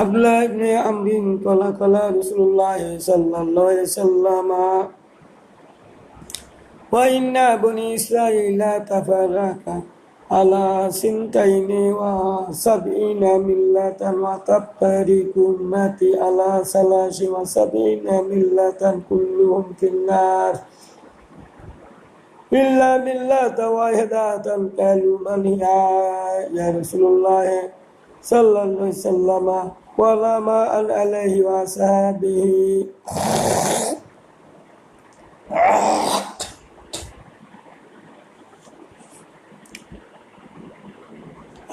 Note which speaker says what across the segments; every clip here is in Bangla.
Speaker 1: আব্দুল্লাহ ইবনে আমরিন ক্বালা ক্বালা রাসূলুল্লাহ সাল্লাল্লাহু আলাইহি ওয়াসাল্লাম ওয়া ইন্না বনি ইসরাঈলা তাফাররাকা আলা সিনতাইনি ওয়া সাবঈনা মিল্লাতান ওয়া তাফতারিকু উম্মতি আলা সালাসি ওয়া সাবঈনা মিল্লাতান কুল্লুহুম ফিন্নার ইল্লা মিল্লাতান ওয়াহিদাতান ক্বালু মান হিয়া ইয়া রাসূলুল্লাহ সাল্লাল্লাহু আলাইহি ওয়াসাল্লাম ওয়া মা আলাইহি ওয়া সাহবিহি।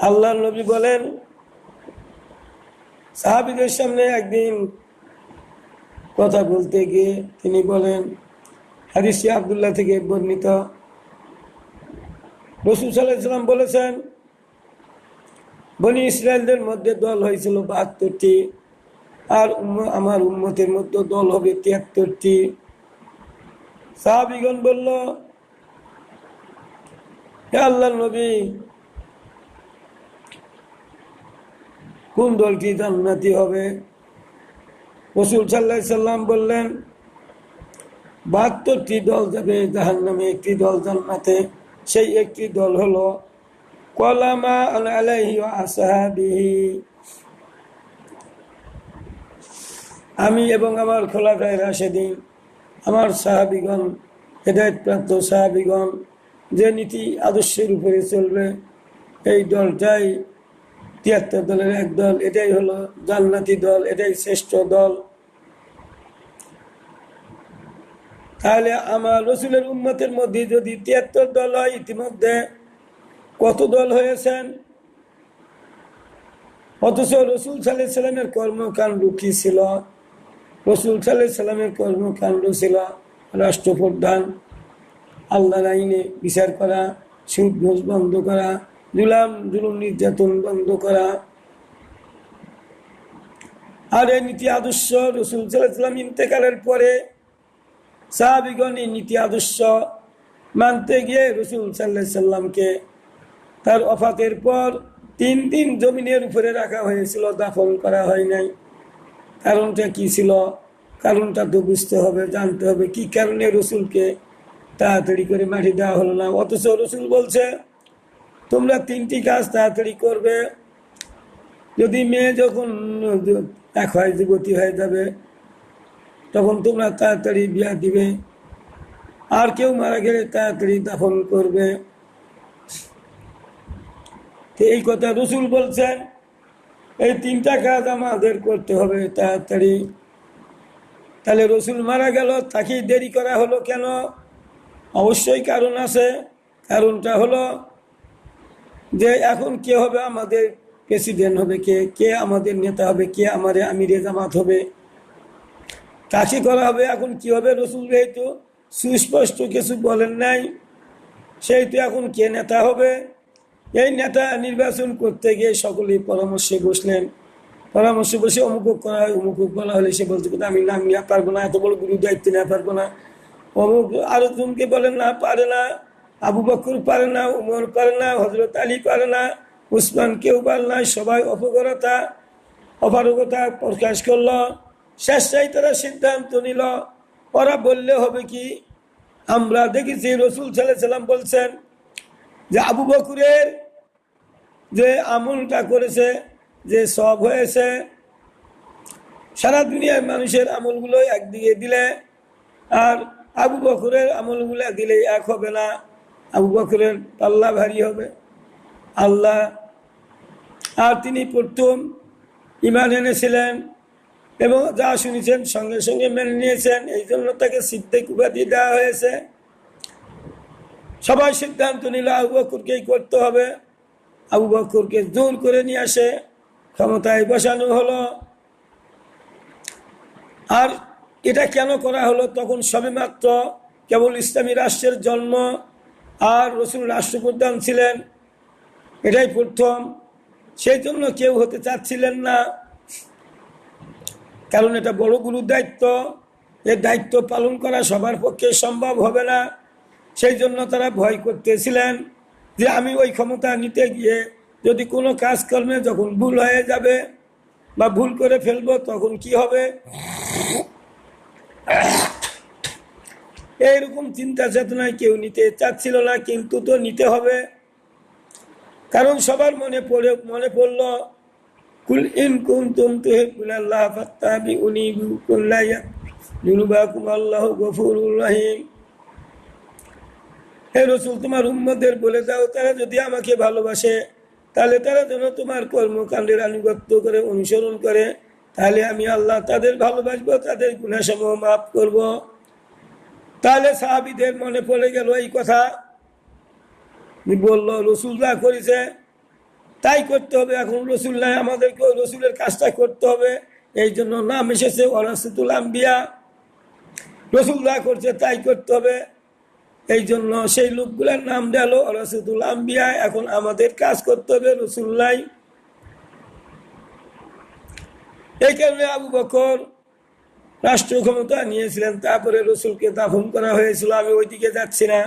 Speaker 1: আল্লাহর নবী বলেন, সাহাবীদের সামনে একদিন কথা বলতে গিয়ে তিনি বলেন, হাদিসটি আব্দুল্লাহ থেকে বর্ণিত, রাসূল সাল্লাল্লাহু আলাইহি ওয়াসাল্লাম বলেছেন, বনি ইসরায়েলদের মধ্যে দল হয়েছিল ৭২টি, আর আমার উম্মতের মধ্যে দল হবে ৭৩টি। সাহাবীগণ বলল, হে আল্লাহর নবী, কোন দলটি জান্নাতি হবে? রাসূল সাল্লাল্লাহু আলাইহি ওয়াসাল্লাম বললেন, ৭২টি দল যাবে জাহান্নামে, একটি দল জান্নাতে। সেই একটি দল হলো কলামা আলাইহি ওয়া আসহাবিহি, আমি এবং আমার খোলাফায়ে রাশেদিন, আমার সাহাবীগণ, হেদায়েতপ্রাপ্ত সাহাবীগণ যে নীতি আদর্শের উপরে চলবে, এই দলটাই ৭৩ দলের এক দল, এটাই হলো জান্নাতি দল, এটাই শ্রেষ্ঠ দল। তাহলে আমার রাসূলের উম্মতের মধ্যে যদি ৭৩ দল হয়, ইতিমধ্যে কত দল হয়েছেন? অথচ রাসূল সাল্লাল্লাহু আলাইহি ওয়াসাল্লামের কর্মকাণ্ড কি ছিল? রাসূল সাল্লাল্লাহু আলাইহি ওয়াসাল্লামের কর্মকাণ্ড ছিল রাষ্ট্রপ্রধান, আল্লাহর আইনে বিচার করা, সুদ ঘুষ বন্ধ করা, জুলুম নির্যাতন বন্ধ করা। আর এই নীতি আদর্শ রাসূল সাল্লাল্লাহু আলাইহি ওয়াসাল্লাম ইন্তেকালের পরে সাহাবীগণ এই নীতি আদর্শ মানতে গিয়ে রাসূল সাল্লাল্লাহু আলাইহি ওয়াসাল্লামকে তার ওফাতের পর ৩ দিন জমিনের উপরে রাখা হয়েছিল, দাফন করা হয় নাই। কারণটা কি ছিল? কারণটা তো বুঝতে হবে, জানতে হবে কি কারণে রাসূলকে তাড়াতাড়ি করে মাটি দেওয়া হলো না। অথচ রাসূল বলছে, তোমরা ৩টি কাজ তাড়াতাড়ি করবে। যদি মেয়ে যখন এক হয়, যুবতী হয়ে যাবে, তখন তোমরা তাড়াতাড়ি বিয়া দিবে। আর কেউ মারা গেলে তাড়াতাড়ি দাফন করবে। এই কথা রাসূল বলছেন, এই ৩টা কাজ আমাদের করতে হবে তাড়াতাড়ি। তাহলে রাসূল মারা গেল, তাকেই দেরি করা হলো কেন? অবশ্যই কারণ আছে। কারণটা হলো যে এখন কে হবে আমাদের প্রেসিডেন্ট, হবে কে আমাদের নেতা হবে, কে আমাদের আমিরে জামাত হবে, কাকে করা হবে, এখন কি হবে? রাসূল যেহেতু সুস্পষ্ট কিছু বলেন নাই, সেই তো এখন কে নেতা হবে। এই নেতা নির্বাচন করতে গিয়ে সকলেই পরামর্শে বসলেন। পরামর্শে বসে অমুক করা হয়, অমুক বলা হলে সে বলতে আমি নাম নিয়ে পারবো না, এত বড় গুরু দায়িত্ব নিয়ে পারবো না। অমুক আরো জনকে বলেন না, পারে না, আবু বকর পারে না, উমর পারে না, হযরত আলী পারে না, উসমান কেউ পারে না। সবাই অপারগতা প্রকাশ করলো। শেষটাই তারা সিদ্ধান্ত নিল, ওরা বললে হবে কি? আমরা দেখেছি রাসূল সাল্লাল্লাহু আলাইহি ওয়াসাল্লাম বলছেন যে আবু বকরের যে আমলটা করেছে, যে সওয়াব হয়েছে, সারা দুনিয়ার মানুষের আমলগুলো একদিকে দিলে আর আবু বকরের আমলগুলো দিলে এক হবে না। আবু বকরের পাল্লা ভারী হবে। আল্লাহ আর তিনি প্রথম ঈমান এনেছিলেন এবং যা শুনেছেন সঙ্গে সঙ্গে মেনে নিয়েছেন, এই জন্য তাকে সিদ্দিক উপাধি দেওয়া হয়েছে। সবাই সিদ্ধান্ত নিল আবু বকরকেই করতে হবে। আবু বকরকে জোর করে নিয়ে আসে ক্ষমতায় বসানো হলো। আর এটা কেন করা হলো? তখন সবেমাত্র কেবল ইসলামী রাষ্ট্রের জন্ম, আর রাসূল রাষ্ট্রপ্রধান ছিলেন, এটাই প্রথম। সেই জন্য কেউ হতে চাচ্ছিলেন না, কারণ এটা বড় গুরুর দায়িত্ব। এই দায়িত্ব পালন করা সবার পক্ষে সম্ভব হবে না। সেই জন্য তারা ভয় করতেছিলেন যে আমি ওই ক্ষমতা নিতে গিয়ে যদি কোনো কাজকর্মে যখন ভুল হয়ে যাবে, বা ভুল করে ফেলবো, তখন কি হবে? এইরকম চিন্তা চেতনায় কেউ নিতে চাচ্ছিল না, কিন্তু তো নিতে হবে, কারণ সবার মনে পড়লো কুল ইন কুনতুম তুহিব্বুনাল্লাহ ফাত্তাবিউনি ইউহিব্বুকুম যুনুবাকুম আল্লাহু গফুরুর রহিম। হে রাসূল, তোমার উম্মতদের বলে দাও, তারা যদি আমাকে ভালোবাসে তাহলে তারা যেন তোমার কর্মকাণ্ডের আনুগত্য করে, অনুসরণ করে, তাহলে আমি আল্লাহ তাদের ভালোবাসবো, তাদের গুনাহসমূহ মাফ করব। তাহলে সাহাবীদের মনে পড়ে গেল এই কথা, বলল রাসূল যা করেছে তাই করতে হবে, এখন রাসূল নাই, আমাদেরকেও রাসূলের কাজটা করতে হবে। এই জন্য নাম এসেছে ওয়ারাসাতুল আম্বিয়া, রাসূল যা করছে তাই করতে হবে। এই জন্য সেই লোকগুলোর নাম দেওয়া হলো ওয়ারাসাতুল আম্বিয়া। এখন আমাদের কাজ করতে হবে, রাসূল নাই। এই কারণে আবু বকর রাষ্ট্র ক্ষমতা নিয়েছিলেন, তারপরে রাসূলকে দাফন করা হয়েছিল। আমি ওইদিকে যাচ্ছি না,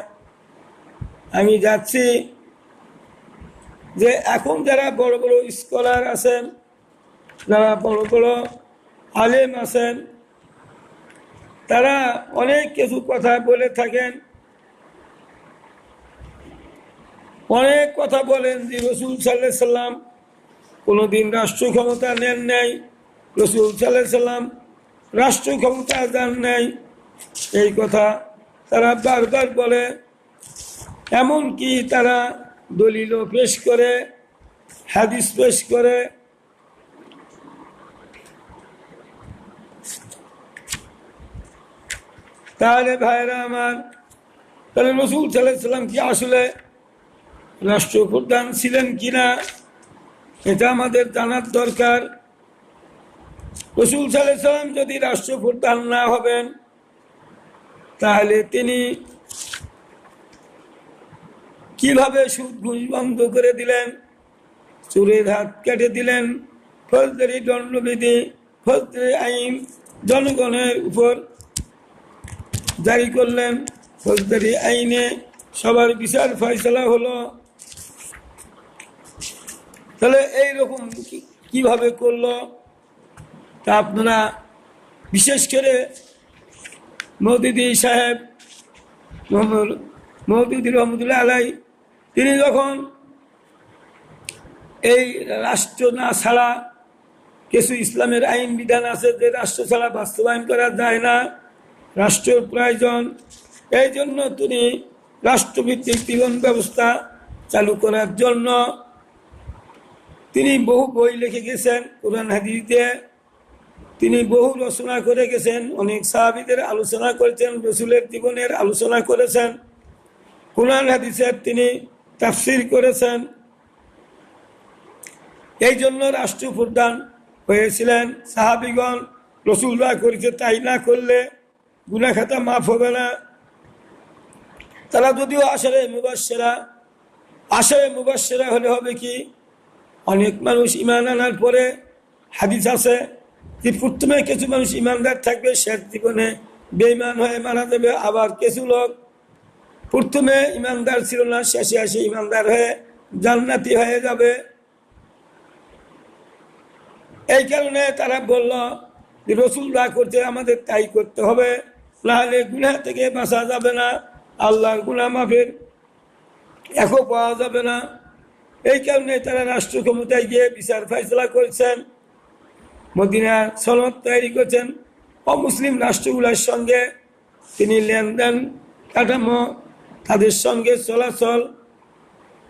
Speaker 1: আমি যাচ্ছি যে এখন যারা বড় বড় স্কলার আছেন, যারা বড় বড় আলেম আছেন, তারা অনেক কিছু কথা বলে থাকেন, অনেক কথা বলেন যে রাসূল সাল্লাল্লাহু আলাইহি সাল্লাম কোনোদিন রাষ্ট্র ক্ষমতা নেন নাই, রাসূল সাল্লাল্লাহু আলাইহি সাল্লাম রাষ্ট্র ক্ষমতা দেন নাই, এই কথা তারা বারবার বলে। এমনকি তারা দলিল পেশ করে, হাদিস পেশ করে। তাহলে ভাইরা আমার, তাহলে রাসূল সাল্লাল্লাহু আলাইহি সাল্লাম কি আসলে রাষ্ট্রপ্রধান ছিলেন কিনা, এটা আমাদের জানার দরকার। রাসূল সাল্লাল্লাহু আলাইহি সাল্লাম যদি রাষ্ট্রপ্রধান না হবেন, তাহলে তিনি কিভাবে সুদ ঘুষ বন্ধ করে দিলেন, চোরের হাত কেটে দিলেন, ফৌজদারি দণ্ডবিধি, ফৌজদারি আইন জনগণের উপর জারি করলেন, ফৌজদারি আইনে সবার বিচার ফয়সালা হলো। তাহলে এইরকম কিভাবে করলো, তা আপনারা বিশেষ করে মওদুদী সাহেব, মওদুদী রহমতুল্লাহ আলাইহি, তিনি যখন এই রাষ্ট্র না ছাড়া, কিছু ইসলামের আইন বিধান আছে যে রাষ্ট্র ছাড়া বাস্তবায়ন করা যায় না, রাষ্ট্রের প্রয়োজন, এই জন্য তিনি রাষ্ট্রভিত্তিক জীবন ব্যবস্থা চালু করার জন্য তিনি বহু বই লিখে গেছেন, কোরআন হাদিস দিয়ে তিনি বহু রচনা করে গেছেন, অনেক সাহাবীদের আলোচনা করেছেন, রাসূলের জীবনের আলোচনা করেছেন, কোরআন হাদিসের তিনি তাফসীর করেছেন। এই জন্য রাষ্ট্রপ্রধান হয়েছিলেন। সাহাবীগণ রাসূলরা করেছে তাই না করলে গুনাহ খাতা মাফ হবে না। তারা যদিও আশারে মুবাশশিরা হলে হবে কি, অনেক মানুষ ঈমান আনার পরে, হাদিস আছে যে প্রথমে কিছু মানুষ ঈমানদার থাকবে, শেষ জীবনে বেঈমান হয়ে মারা যাবে। আবার কিছু লোক প্রথমে ঈমানদার ছিল না, শেষে এসে ঈমানদার হয়ে জান্নাতি হয়ে যাবে। এই কারণে তারা বলল যে রাসূল যা করছে আমাদের তাই করতে হবে, নাহলে গুনাহ থেকে বাঁচা যাবে না, আল্লাহর গুনাহ মাফের একও পাওয়া যাবে না। এই কারণে তারা রাষ্ট্র ক্ষমতায় গিয়ে বিচার ফয়সালা করেছেন, মদিনার সনদ তৈরি করেছেন, অমুসলিম রাষ্ট্রগুলোর সঙ্গে তিনি লেনদেন কাঠামো, তাদের সঙ্গে চলাচল,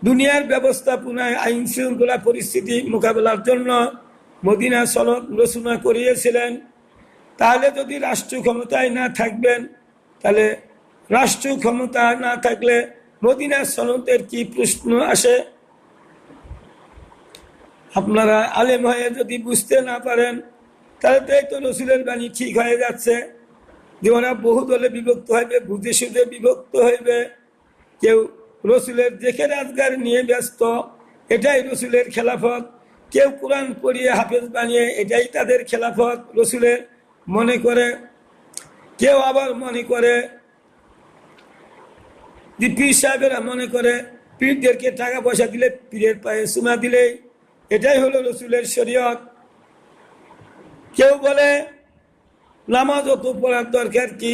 Speaker 1: দুনিয়ার ব্যবস্থাপনায় আইন শৃঙ্খলা পরিস্থিতি মোকাবেলার জন্য মদিনা সনদ রচনা করিয়েছিলেন। তাহলে যদি রাষ্ট্র ক্ষমতায় না থাকবেন, তাহলে রাষ্ট্র ক্ষমতা না থাকলে মদিনা সনদের কি প্রশ্ন আসে? আপনারা আলেম হয়ে যদি বুঝতে না পারেন, তাহলে তো এই তো রাসূলের বাণী ঠিক হয়ে যাচ্ছে যে ওরা বহু দলে বিভক্ত হইবে, বুঝে সুঝে বিভক্ত হইবে। কেউ রাসূলের দেখে রাজগার নিয়ে ব্যস্ত, এটাই রাসূলের খেলাফত। কেউ কোরআন পড়িয়ে হাফেজ বানিয়ে, এটাই তাদের খেলাফত রাসূলের মনে করে। কেউ আবার মনে করে যে পীর সাহেবেরা মনে করে পীরদেরকে টাকা পয়সা দিলে, পীরের পায়ে চুমা দিলেই এটাই হলো রাসূলের শরীয়ত। কেউ বলে নামাজ অত পড়ার দরকার কি,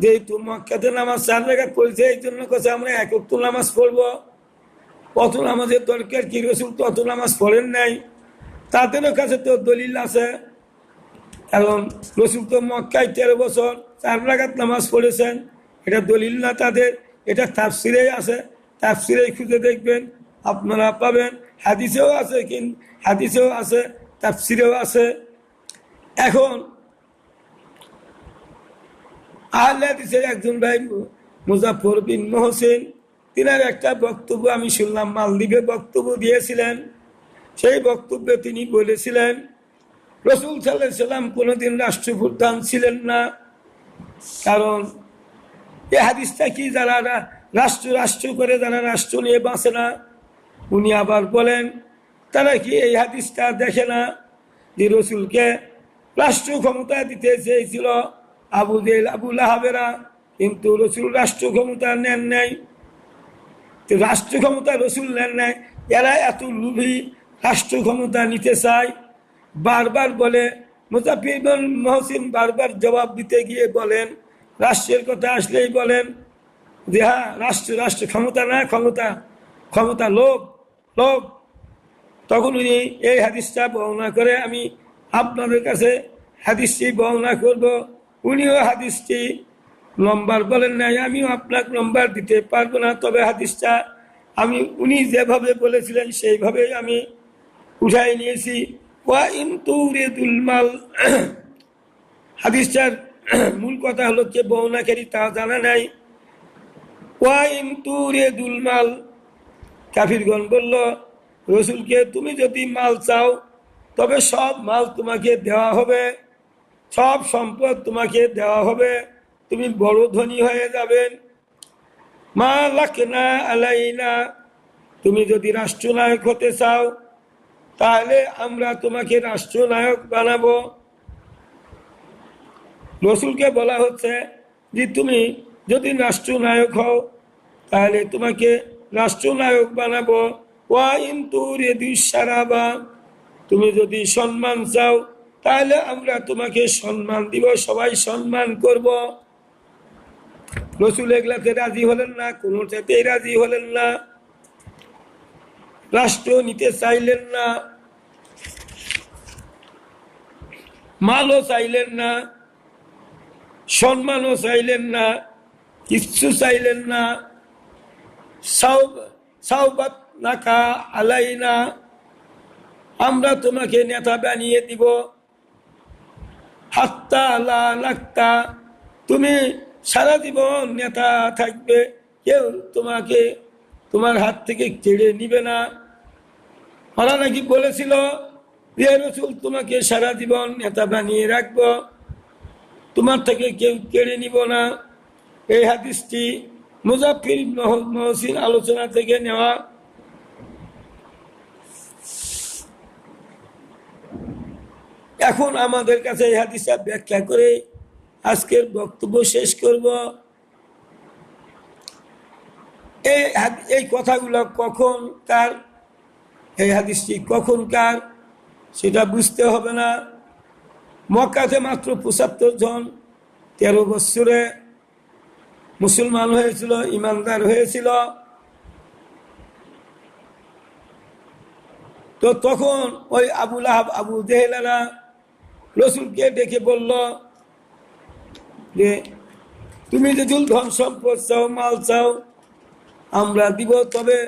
Speaker 1: যেহেতু মক্কাতে নামাজ 4 রাকাত পড়েছে এই জন্য কাছে আমরা এক ওয়াক্ত নামাজ পড়বো, অত নামাজের দরকার কি, রসুল তো অত নামাজ পড়েন নাই। তাদেরও কাছে তো দলিল আছে, কারণ রসুল তো মক্কায় 13 বছর 4 রাকাত নামাজ পড়েছেন, এটা দলিল না তাদের, এটা তাফসিরে আছে, তাফসিরে খুঁজে দেখবেন আপনারা পাবেন, হাদিসেও আছে, হাদিসেও আছে, তাফসিরেও আছে। এখন আহলে হাদিসের একজন ভাই মুজাফফর বিন মহসিন, তিনার একটা বক্তব্য আমি শুনলাম, মালদ্বীপে বক্তব্য দিয়েছিলেন। সেই বক্তব্যে তিনি বলেছিলেন রাসূল সাল্লাল্লাহু আলাইহি সাল্লাম কোনোদিন রাষ্ট্রপ্রধান ছিলেন না, কারণ এই হাদিসটা কি, যারা রাষ্ট্র রাষ্ট্র করে যারা রাষ্ট্র নিয়ে বাঁচে না, উনি আবার বলেন তারা কি এই হাদিসটা দেখে না যে রসুলকে রাষ্ট্র ক্ষমতা দিতে চেয়েছিল আবু জেহেল আবু লাহাবেরা, কিন্তু রসুল রাষ্ট্র ক্ষমতা নেন নাই। রাষ্ট্র ক্ষমতা রসুল নেন নাই, এরা এত লোভী রাষ্ট্র ক্ষমতা নিতে চায়। বারবার বলে মুজাফফর বিন মহসিন বারবার জবাব দিতে গিয়ে বলেন, রাষ্ট্রের কথা আসলেই বলেন যে হ্যাঁ রাষ্ট্র রাষ্ট্র ক্ষমতা না, ক্ষমতা ক্ষমতা লোভ লোভ। তখন উনি এই হাদিসটা বর্ণনা করে, আমি আপনাদের কাছে হাদিসটি বর্ণনা করব। উনিও হাদিসটি নম্বর বলেন নাই, আমিও আপনাকে নম্বর দিতে পারবো না, তবে হাদিসটা আমি উনি যেভাবে বলেছিলেন সেইভাবেই আমি উঠাই নিয়েছি। ওয়া ইন তুরিদুল মাল, হাদিসটার মূল কথা হলো যে বর্ণনাকারী তা জানা নাই। ওয়া ইন তুরিদুল মাল, কাফিরগণ বলল রসুলকে তুমি যদি মাল চাও তবে সব মাল তোমাকে দেওয়া হবে, সব সম্পদ তোমাকে দেওয়া হবে, তুমি বড় ধনী হয়ে যাবেন। মা লাকনা আলাইনা, তুমি যদি রাষ্ট্রনায়ক হতে চাও তাহলে আমরা তোমাকে রাষ্ট্রনায়ক বানাবো। রসুলকে বলা হচ্ছে যে তুমি যদি রাষ্ট্রনায়ক হও তাহলে তোমাকে রাষ্ট্রনায়ক বানাবো। ওয়া ইন তুরিদুশ শারাবা, তুমি যদি সম্মান চাও তাহলে আমরা তোমাকে সম্মান দিব, সবাই সম্মান করব। রসুল এগুলাতে রাজি হলেন না, কোনোটাতেই রাজি হলেন না, রাষ্ট্র নিতে চাইলেন না, মালও চাইলেন না, সম্মানও চাইলেন না, কিচ্ছু চাইলেন না। সাওবাত নাকা আলাইনা, আমরা তোমাকে নেতা বানিয়ে দিব। হাত্তা লা নাক্তা, তুমি সারা জীবন নেতা থাকবে, কেউ তোমাকে তোমার হাত থেকে কেড়ে নিবে না। ওরা নাকি বলেছিল যে রসুল তোমাকে সারা জীবন নেতা বানিয়ে রাখবো, তোমার থেকে কেউ কেড়ে নিব না। এই হাদিসটি মুজাফফর বিন মহসিন আলোচনা থেকে নেওয়া। এখন আমাদের কাছে এই হাদিসটা ব্যাখ্যা করে আজকের বক্তব্য শেষ করব। এই কথাগুলো কখন কার, এই হাদিসটি কখন কার সেটা বুঝতে হবে না। মক্কাতে মাত্র 75 জন 13 বছরে মুসলমান হয়েছিল, ইমানদার হয়েছিল। তো তখন ওই আবু লাহাব আবু জেহেলেরা রসুলকে ডেকে বলল যে তুমি যদি ধন সম্পদ চাও, মাল চাও, আমরা দিব, তবে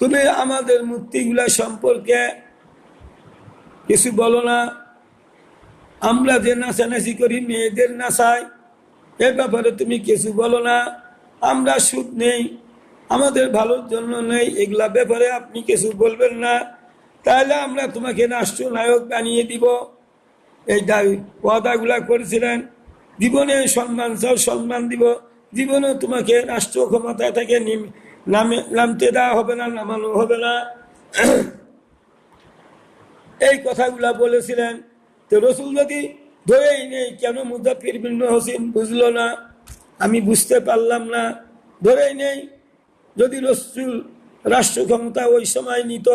Speaker 1: তুমি আমাদের মূর্তিগুলা সম্পর্কে কিছু বলো না। আমরা যে নাচানাচি করি, মেয়েদের নাচাই, এ ব্যাপারে তুমি কিছু বলো না। আমরা সুদ নেই, আমাদের ভালোর জন্য নেই, এগুলা ব্যাপারে আপনি কিছু বলবেন না, তাহলে আমরা তোমাকে রাষ্ট্রনায়ক বানিয়ে দিব। এই ওয়াদাগুলা করেছিলেন, জীবনে সম্মান চাও, সম্মান দিব, জীবনে তোমাকে রাষ্ট্র ক্ষমতা থেকে নামতে দেওয়া হবে না, নামানো হবে না। এই কথাগুলা বলেছিলেন। তো রসুল যদি ধরেই নেই, কেন মুজাফফর বিন মহসিন বুঝলো না, আমি বুঝতে পারলাম না, ধরেই নেই। যদি রসুল রাষ্ট্র ক্ষমতা ওই সময় নিত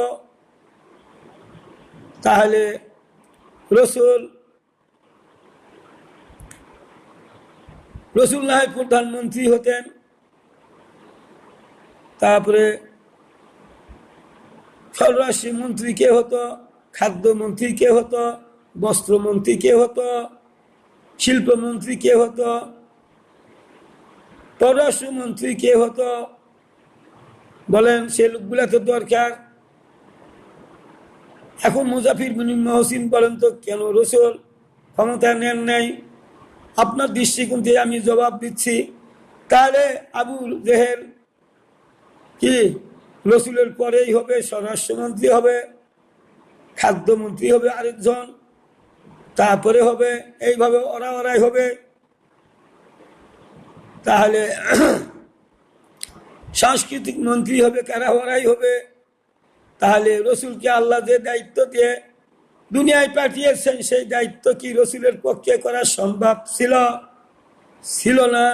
Speaker 1: তাহলে রসুল রসুল না হয় প্রধানমন্ত্রী হতেন, তারপরে স্বরাষ্ট্রমন্ত্রী কে হতো, খাদ্যমন্ত্রী কে হতো, বস্ত্রমন্ত্রী কে হতো, শিল্পমন্ত্রী কে হতো, পররাষ্ট্রমন্ত্রী কে হতো, বলেন সে লোকগুলা তো দরকার। এখন মুজাফির বিন মহসিন বলেন তো কেন রসুল ক্ষমতা নেন নাই? আপনার দৃষ্টিকোণ থেকে আমি জবাব দিচ্ছি। তাহলে আবু জেহেল কি রসুলের পরেই হবে, স্বরাষ্ট্রমন্ত্রী হবে, খাদ্যমন্ত্রী হবে আরেকজন, তারপরে হবে এইভাবে ওরাই হবে। তাহলে সাংস্কৃতিক মন্ত্রী হবে কারা? ওরাই হবে। তাহলে রসুলকে আল্লাহ যে দায়িত্ব দিয়ে দুনিয়ায় পাঠিয়েছেন সেই দায়িত্ব কি রসুলের পক্ষে করা সম্ভব ছিল না?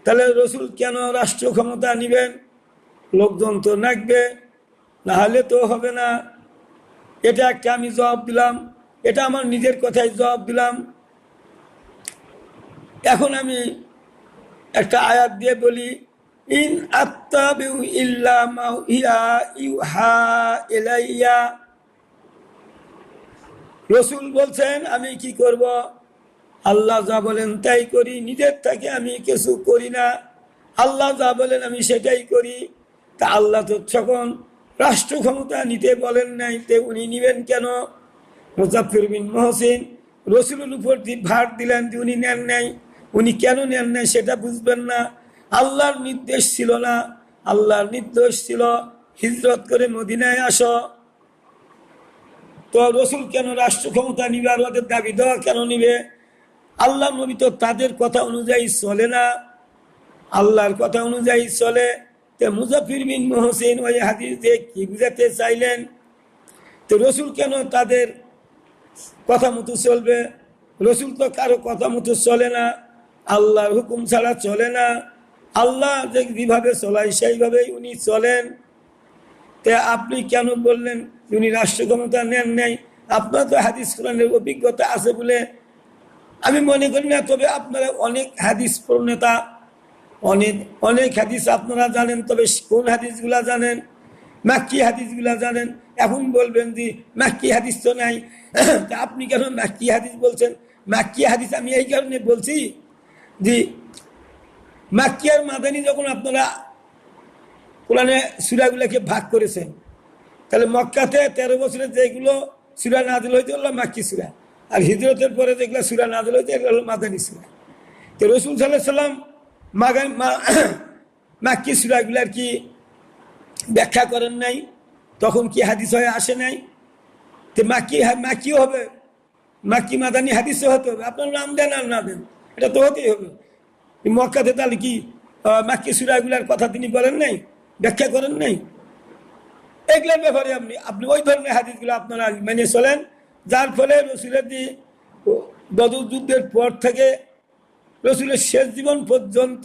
Speaker 1: তাহলে রসুল কেন রাষ্ট্র ক্ষমতা নিবেন? লোকজন তো নাকবে, না হলে তো হবে না। এটা একটা আমি জবাব দিলাম, এটা আমার নিজের কথাই জবাব দিলাম। এখন আমি একটা আয়াত দিয়ে বলি, ইন আত্তাবিউ ইল্লা মা ইউহা ইলাইয়া। রসুল বলছেন আমি কি করব? আল্লাহ যা বলেন তাই করি, নিজের থেকে আমি কিছু করি না। আল্লাহ যা বলেন আমি সেটাই করি। তা আল্লাহ তো তখন রাষ্ট্র ক্ষমতা নিতে বলেন নাই, তে উনি নিবেন কেন? মুজাফফর বিন মহসিন রসুলের উপর ভার দিলেন যে উনি নেন নাই। উনি কেন নেন নাই সেটা বুঝবেন না। আল্লাহর নির্দেশ ছিল না, আল্লাহর নির্দেশ ছিল হিজরত করে মদিনায় আসো। তো রসুল কেন রাষ্ট্র ক্ষমতা নিবে আর ওদের দাবি দেওয়া কেন নিবে? আল্লাহ নবী তো তাদের কথা অনুযায়ী চলে না, আল্লাহর কথা অনুযায়ী চলে। তো মুজাফফর বিন মহসিন ওই হাদিস দিয়ে কি বুঝাতে চাইলেন? তো রসুল কেন তাদের কথা মতো চলবে? রসুল তো কারো কথা মতো চলে না, আল্লাহর হুকুম ছাড়া চলে না। আল্লাহ যে যেভাবে চলায় সেইভাবেই উনি চলেন। তে আপনি কেন বললেন উনি রাষ্ট্র ক্ষমতা নেন নাই? আপনার তো হাদিস কোরআনের অভিজ্ঞতা আছে বলে আমি মনে করি না। তবে আপনারা অনেক হাদিস প্রণেতা, অনেক হাদিস আপনারা জানেন। তবে কোন হাদিসগুলা জানেন? মাক্কি হাদিসগুলা জানেন। এখন বলবেন যে মাক্কি হাদিস তো নাই, তা আপনি কেন মাক্কি হাদিস বলছেন? মাক্কি হাদিস আমি এই কারণে বলছি যে মাক্কি আর মাদানী যখন আপনারা কোরআনে সূরাগুলোকে ভাগ করেছেন, তাহলে মক্কাতে 13 বছরে যেগুলো সূরা নাযিল হইতে হলো মাক্কি সূরা, আর হিজরতের পরে যেগুলো সূরা নাযিল হইতে এগুলো হলো মাদানী সূরা। তো রাসূল সাল্লাল্লাহু আলাইহি সাল্লাম মাক্কি সূরাগুলোর কি ব্যাখ্যা করেন নাই? তখন কি হাদিস হয়ে আসে নাই? তো মাক্কিও হবে, মাক্কি মাদানী হাদিসও হতে হবে। আপনার নাম দেন আর না দেন, এটা তো হতেই হবে। মক্কাতে তাহলে কি মাক্কি সূরাগুলোর কথা তিনি বলেন নাই, ব্যাখ্যা করেন নাই? এগুলোর ব্যাপারে আপনি ওই ধরনের হাদিসগুলো আপনারা মেনে চলেন, যার ফলে রসুলের বদর যুদ্ধের পর থেকে রসুলের শেষ জীবন পর্যন্ত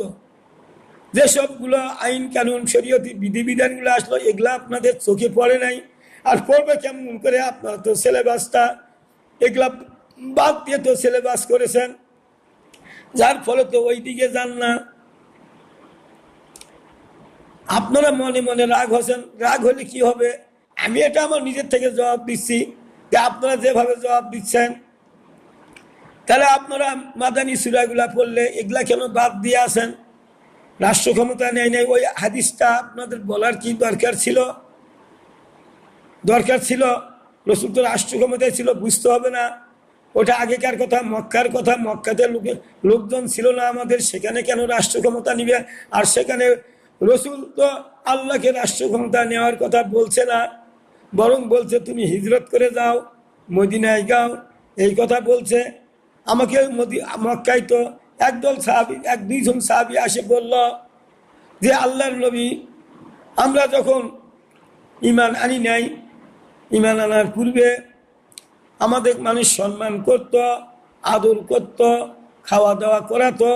Speaker 1: যেসবগুলো আইন কানুন শরীয়তি বিধিবিধানগুলো আসলো এগুলা আপনাদের চোখে পড়ে নাই। আর পড়বে কেমন করে? আপনারা তো সিলেবাসটা এগুলা বাদ দিয়ে তো সিলেবাস করেছেন, যার ফলে তো ওই দিকে যান না। আপনারা মনে মনে রাগ হচ্ছেন, রাগ হলে কি হবে? আমি এটা আমার নিজের থেকে জবাব দিচ্ছি যে আপনারা যেভাবে জবাব দিচ্ছেন, তাহলে আপনারা মাদানী সূরাগুলা পড়লে এগুলা কেন বাদ দিয়ে আসেন? রাষ্ট্র ক্ষমতা নেয় নাই, ওই হাদিসটা আপনাদের বলার কি দরকার ছিল? রসুল তো রাষ্ট্র ক্ষমতায় ছিল, বুঝতে হবে না? ওটা আগেকার কথা, মক্কার কথা। মক্কাতে লোকজন ছিল না আমাদের, সেখানে কেন রাষ্ট্র ক্ষমতা নিবে? আর সেখানে রসুল তো আল্লাহকে রাষ্ট্র ক্ষমতা নেওয়ার কথা বলছে না, বরং বলছে তুমি হিজরত করে যাও, মদিনায় যাও, এই কথা বলছে। আমাকে মক্কায় তো একদল সাহাবী, 1-2 জন সাহাবী আসে বলল যে আল্লাহর নবী, আমরা যখন ঈমান আনি নাই, ঈমান আনার পূর্বে আমাদের মানুষ সম্মান করত, আদর করত, খাওয়া দাওয়া করাতো।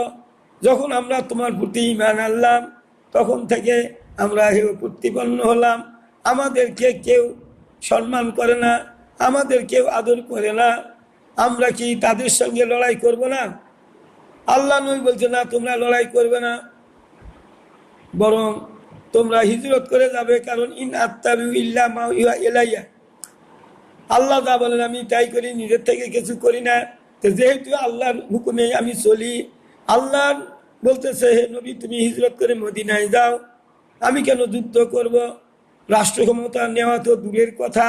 Speaker 1: যখন আমরা তোমার প্রতি ঈমান আনলাম তখন থেকে আমরা প্রতিপন্ন হলাম। আমাদেরকে কেউ সম্মান করে না, আমাদের কেউ আদর করে না, আমরা কি তাদের সঙ্গে লড়াই করব না? আল্লাহ নবী বলছে না, তোমরা লড়াই করবে না, বরং তোমরা হিজরত করে যাবে, কারণ ইন আত্তাবিউ ইল্লা মা ইউহা ইলাইয়া, আল্লাহ যা বলেন আমি তাই করি, নিজের থেকে কিছু করি না। তো যেহেতু আল্লাহর হুকুমে আমি চলি, আল্লাহ বলতেছে হে নবী তুমি হিজরত করে মদিনায় যাও, আমি কেন যুদ্ধ করব? রাষ্ট্র ক্ষমতা নেওয়া তো দূরের কথা।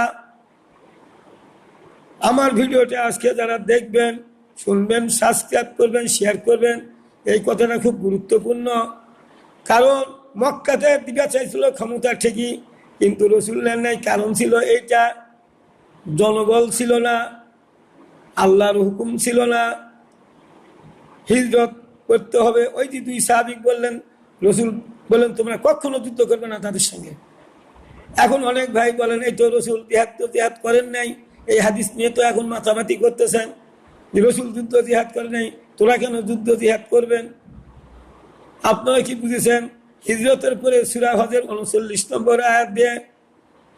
Speaker 1: আমার ভিডিওটা আজকে যারা দেখবেন, শুনবেন, সাবস্ক্রাইব করবেন, শেয়ার করবেন, এই কথাটা খুব গুরুত্বপূর্ণ। কারণ মক্কাতে দিবা চাইছিল ক্ষমতা ঠিকই, কিন্তু রসুল্লাহ নাই। কারণ ছিল এইটা, জনবল ছিল না, আল্লাহর হুকুম ছিল না, হিজরত করতে হবে। ওই যে দুই সাহাবী বললেন, রসুল বললেন তোমরা কখনো যুদ্ধ করবে না তাদের সঙ্গে। এখন অনেক ভাই বলেন এই তো রসুল জিহাদ করেন নাই, এই হাদিস নিয়ে তো এখন মাথামাতি করতেছেন যে রসুল যুদ্ধ জিহাদ করে নাই, তোরা কেন যুদ্ধ জিহাদ করবেন? আপনারা কি বুঝেছেন? হিজরতের পরে সূরা হজের 39 নম্বর আয়াত দিয়ে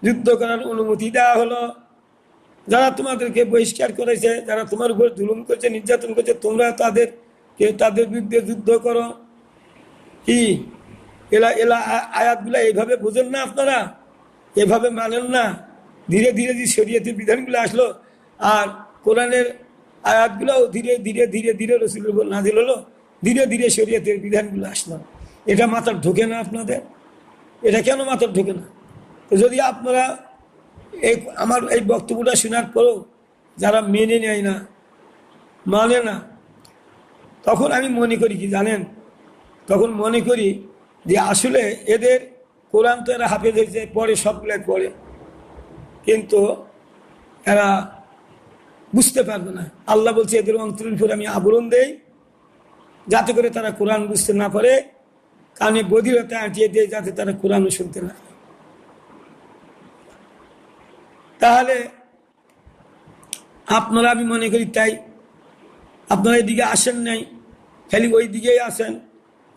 Speaker 1: যুদ্ধ করার অনুমতি দেওয়া হলো। যারা তোমাদেরকে বহিষ্কার করেছে, যারা তোমার উপর জুলুম করছে, নির্যাতন করছে, তোমরা তাদের বিরুদ্ধে যুদ্ধ করো। কি এলা আয়াতগুলা এইভাবে বুঝেন না আপনারা? এভাবে মানেন না? ধীরে ধীরে যে শরীয়তের বিধানগুলো আসলো, আর কোরআনের আয়াতগুলোও ধীরে ধীরে ধীরে ধীরে রসুলের উপর নাজিল হলো, ধীরে ধীরে শরীয়তের বিধানগুলো আসলো। এটা মাথার ঢোকে না আপনাদের? এটা কেন মাথার ঢোকে না? তো যদি আপনারা আমার এই বক্তব্যটা শোনার পরেও যারা মেনে নেয় না, মানে না, তখন আমি মনে করি কি জানেন? তখন মনে করি যে আসলে এদের কোরআন তো এরা হাফেজ হয়েছে, পড়ে, সবগুলো পড়ে, কিন্তু এরা বুঝতে পারবে না। আল্লাহ বলছে এদের অন্তরের উপর আমি আবরণ দেই, যাতে করে তারা কোরআন বুঝতে না পারে, কানে বধিরতা আঁটিয়ে দেয়, যাতে তারা কোরআনও শুনতে না পারে। তাহলে আপনারা, আমি মনে করি তাই আপনারা এদিকে আসেন নাই, খালি ওই দিকেই আসেন।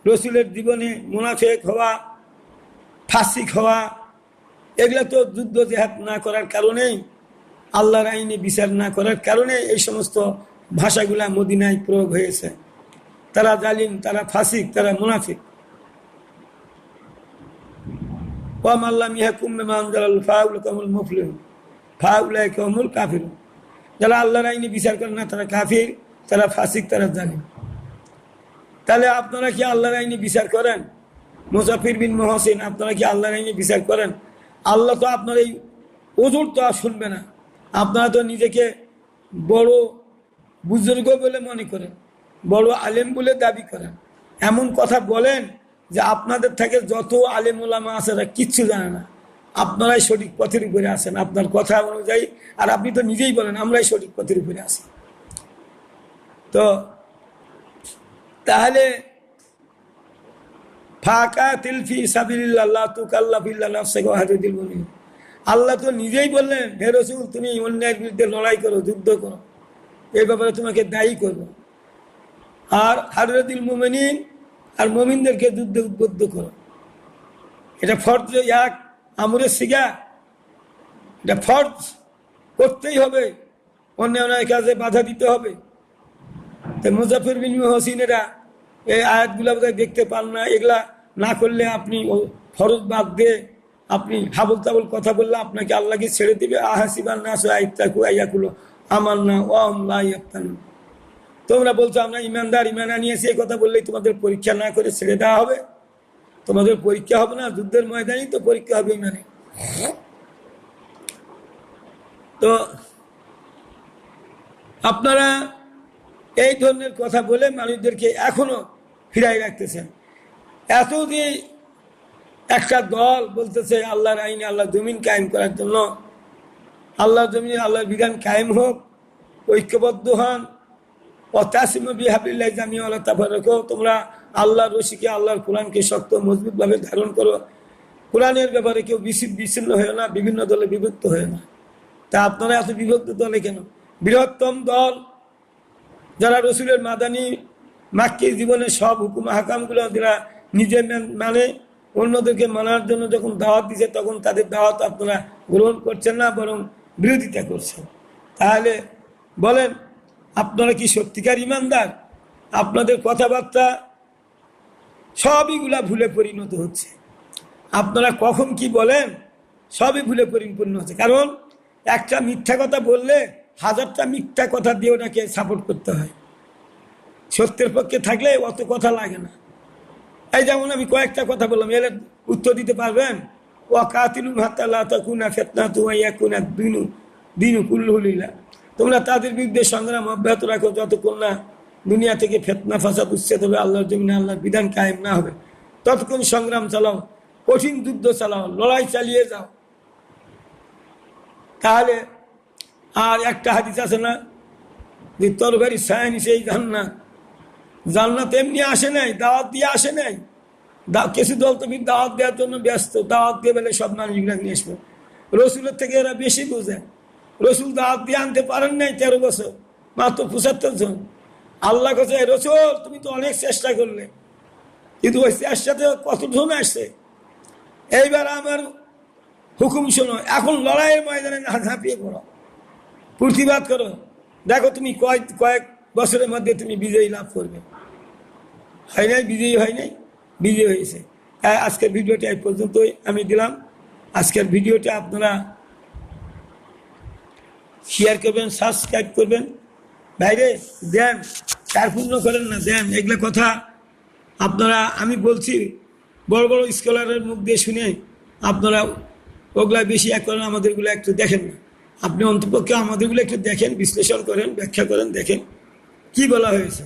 Speaker 1: রসুলের জীবনে মুনাফিক হওয়া, ফাসিক হওয়া, এগুলা তো যুদ্ধ জিহাদ না করার কারণেই, আল্লাহর আইনে বিচার না করার কারণে এই সমস্ত ভাষাগুলা মদিনায় প্রয়োগ হয়েছে। তারা জালিম, তারা ফাসিক, তারা মুনাফিক। ওয়াম আল্লাহ ইয়াহকুম বিমা আনজালাল্লাহু ফাউলাইকা হুমুল মুফলিহুন ফাউলাইকা হুমুল কাফিরুন। যারা আল্লাহর আইনে বিচার করে না তারা কাফির, তারা ফাসিক, তারা জালিম। তাহলে আপনারা কি আল্লাহর আইনে বিচার করেন? মুজাফির বিন মুহসিন, আপনারা কি আল্লাহর আইনে বিচার করেন? আল্লাহ তো আপনার এই ওজোর তো আর শুনবে না। আপনারা তো নিজেকে বড় বুজুর্গ বলে মনে করেন, বড় আলেম বলে দাবি করেন, এমন কথা বলেন যে আপনাদের থেকে যত আলেম ওলামা আছে তারা কিচ্ছু জানে না, আপনারাই সঠিক পথের উপরে আছেন আপনার কথা অনুযায়ী। আর আপনি তো নিজেই বলেন আমরাই সঠিক পথের উপরে আছি। তো তাহলে আল্লাহ তো নিজেই বললেন হে রাসূল তুমি অন্যায়ের বিরুদ্ধে লড়াই করো, যুদ্ধ করো, এই ব্যাপারে তোমাকে দায়ী করবো। আর হাররাদিল মুমিনিন, আর মুমিনদেরকে যুদ্ধে উদ্বুদ্ধ করো। এটা ফরজ, এক আমরের সিগা, এটা ফরজ, করতেই হবে, অন্যায় কাজে বাধা দিতে হবে। তো মুজাফির বিন মুহসিনেরা এই আয়াতগুলা দেখতে পান না, এগুলা না করলে আপনি ফরজ বাদ দিয়ে আপনি হাবল তাবল কথা বললে আপনাকে আল্লাহকে ছেড়ে দিবে। আহাসিবান নাস আইতাকু আইয়াকুলু আমান্না ওয়া হুম লা ইয়াফতানুন। তোমরা বলছো আমরা ইমানদার, ইমান আনিয়েছি, এই কথা বললেই তোমাদের পরীক্ষা না করে ছেড়ে দেওয়া হবে? তোমাদের পরীক্ষা হবে না? যুদ্ধের ময়দানেই তো পরীক্ষা হবে ইমানে। তো আপনারা এই ধরনের কথা বলে মানুষদেরকে এখনো ফিরাই রাখতেছেন। এত যে একটা দল বলতেছে আল্লাহর আইনে, আল্লাহ জমিন কায়েম করার জন্য, আল্লাহর জমিনে আল্লাহর বিধান কায়েম হোক, ঐক্যবদ্ধ হন, তোমরা আল্লাহর রশিকে, আল্লাহর কোরআনকে শক্ত মজবুত ভাবে ধারণ করো। কোরআনের ব্যাপারে কেউ বিচ্ছিন্ন হয়ে না, বিভিন্ন দলে বিভক্ত হয়ে না। তা আপনারা এত বিভক্ত দলে কেন? বৃহত্তম দল যারা রসুলের মাদানী মাক্কি জীবনের সব হুকুম হাকামগুলো যারা নিজে মানে অন্যদেরকে মানার জন্য যখন দাওয়াত দিচ্ছে, তখন তাদের দাওয়াত আপনারা গ্রহণ করছেন না, বরং বিরোধিতা করছেন। তাহলে বলেন আপনারা কি সত্যিকার ইমানদার? আপনাদের কথাবার্তা সবইগুলা ভুলে পরিণত হচ্ছে। আপনারা কখন কি বলেন সবই ভুলে পরিপূর্ণ হচ্ছে। কারণ একটা মিথ্যা কথা বললে 1000টা মিথ্যা কথা দিয়ে ওনাকে সাপোর্ট করতে হয়। সত্যের পক্ষে থাকলে অত কথা লাগে না। এই যেমন আমি কয়েকটা কথা বললাম, এর উত্তর দিতে পারবেন? তোমরা তাদের বিরুদ্ধে সংগ্রাম অব্যাহত রাখো যতক্ষণ না দুনিয়া থেকে ফিতনা ফাসাদ উচ্ছেদ হবে, আল্লাহর জমিনে আল্লাহর বিধান কায়েম না হবে, ততক্ষণ সংগ্রাম চালাও, কঠিন যুদ্ধ চালাও, লড়াই চালিয়ে যাও। তাহলে আর একটা হাদিস আছে না যে তরবারি ছায়া নিচে এই জান্নাত। জান্নাত এমনি আসে নাই, দাওয়াত দিয়ে আসে নাই। কিছু দল তুমি দাওয়াত দেওয়ার জন্য ব্যস্ত, দাওয়াত দিয়ে বলে সব মানুষগুলা নিয়ে আসবে। রসুলের থেকে এরা বেশি বোঝে। রসুল দাওয়াত দিয়ে আনতে পারেন নাই 13 বছর, মাত্র 75 জন। আল্লাহ কাছে রসুল তুমি তো অনেক চেষ্টা করলে, কিন্তু ওই চেষ্টাতে কতজন আসছে। এইবার আমার হুকুম শোনো, এখন লড়াইয়ের ময়দানে না ঝাঁপিয়ে পড়ো, প্রতিবাদ করো, দেখো তুমি কয়েক বছরের মধ্যে তুমি বিজয়ী লাভ করবে। হয় নাই? বিজয়ী হয় নাই? বিজয়ী হয়েছে। আজকের ভিডিওটা এই পর্যন্তই আমি দিলাম। আজকের ভিডিওটা আপনারা শেয়ার করবেন, সাবস্ক্রাইব করবেন। ভাইরে দেন, কার পূর্ণ করেন না, দেন। এগুলো কথা আপনারা, আমি বলছি বড় বড় স্কলারের মুখ দিয়ে শুনে আপনারা ওগুলা বেশি এক করেন, আমাদেরগুলো একটু দেখেন না। আপনি অন্তপক্ষে আমাদেরগুলো একটু দেখেন, বিশ্লেষণ করেন, ব্যাখ্যা করেন, দেখেন কি বলা হয়েছে।